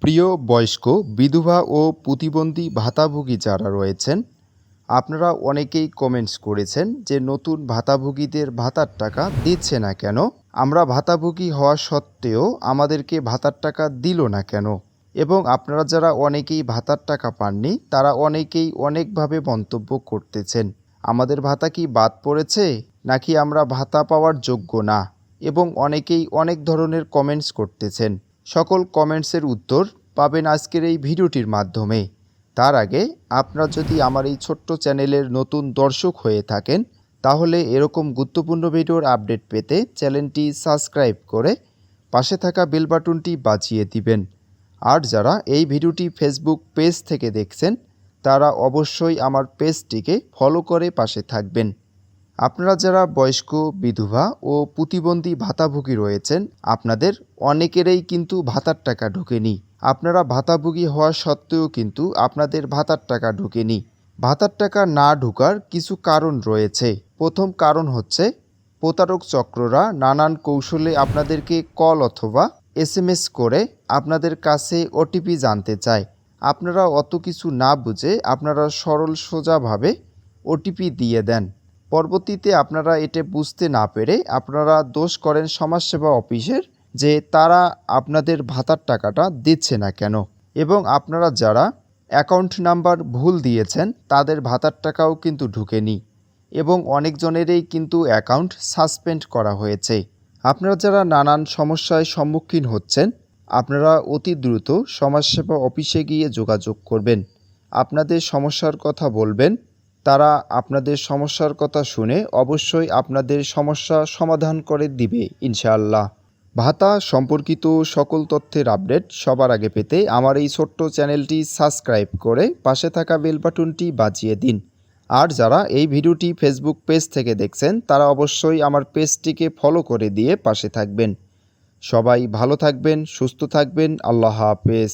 প্রিয় বয়স্ক বিধবা ও প্রতিবন্ধী ভাতাভোগী যারা রয়েছেন, আপনারা অনেকেই কমেন্টস করেছেন যে নতুন ভাতাভোগীদের ভাতার টাকা দিচ্ছে না কেন? আমরা ভাতাভোগী হওয়া সত্ত্বেও আমাদেরকে ভাতার টাকা দিল না কেন? এবং আপনারা যারা অনেকেই ভাতার টাকা পাননি তারা অনেকেই অনেকভাবে মন্তব্য করতেছেন। আমাদের ভাতা কি বাদ পড়েছে, নাকি আমরা ভাতা পাওয়ার যোগ্য না? এবং অনেকেই অনেক ধরনের কমেন্টস করতেছেন। সকল কমেন্টসের উত্তর পাবেন আজকের এই ভিডিওটির মাধ্যমে। তার আগে আপনারা যদি আমার এই ছোট্ট চ্যানেলের নতুন দর্শক হয়ে থাকেন, তাহলে এরকম গুরুত্বপূর্ণ ভিডিওর আপডেট পেতে চ্যানেলটি সাবস্ক্রাইব করে পাশে থাকা বেল বাটনটি বাজিয়ে দিবেন। আর যারা এই ভিডিওটি ফেসবুক পেজ থেকে দেখছেন, তারা অবশ্যই আমার পেজটিকে ফলো করে পাশে থাকবেন। আপনারা যারা বয়স্ক বিধবা ও প্রতিবন্ধী ভাতাভোগী রয়েছেন, আপনাদের অনেকেরই কিন্তু ভাতার টাকা ঢোকেনি। আপনারা ভাতাভোগী হওয়া সত্ত্বেও কিন্তু আপনাদের ভাতার টাকা ঢোকেনি। ভাতার টাকা না ঢোকার কিছু কারণ রয়েছে। প্রথম কারণ হচ্ছে প্রতারক চক্ররা নানান কৌশলে আপনাদেরকে কল অথবা SMS করে আপনাদের কাছে OTP জানতে চায়। আপনারা অত কিছু না বুঝে আপনারা সরল সোজাভাবে OTP দিয়ে দেন। পরবর্তীতে আপনারা এটা বুঝতে না পেরে আপনারা দোষ করেন সমাজসেবা অফিসের, যে তারা আপনাদের ভাতার টাকাটা দিচ্ছে না কেন। এবং আপনারা যারা অ্যাকাউন্ট নাম্বার ভুল দিয়েছেন তাদের ভাতার টাকাও কিন্তু ঢুকেনি এবং অনেকজনেরই কিন্তু অ্যাকাউন্ট সাসপেন্ড করা হয়েছে। আপনারা যারা নানান সমস্যায় সম্মুখীন হচ্ছেন, আপনারা অতি দ্রুত সমাজসেবা অফিসে গিয়ে যোগাযোগ করবেন। আপনাদের সমস্যার কথা বলবেন, তারা আপনাদের সমস্যার কথা শুনে অবশ্যই আপনাদের সমস্যা সমাধান করে দিবে ইনশাআল্লাহ। ভাতা সম্পর্কিত সকল তথ্যের আপডেট সবার আগে পেতে আমার এই ছোট্ট চ্যানেলটি সাবস্ক্রাইব করে পাশে থাকা বেল বাটনটি বাজিয়ে দিন। আর যারা এই ভিডিওটি ফেসবুক পেজ থেকে দেখছেন, তারা অবশ্যই আমার পেজটিকে ফলো করে দিয়ে পাশে থাকবেন। সবাই ভালো থাকবেন, সুস্থ থাকবেন। আল্লাহ হাফেজ।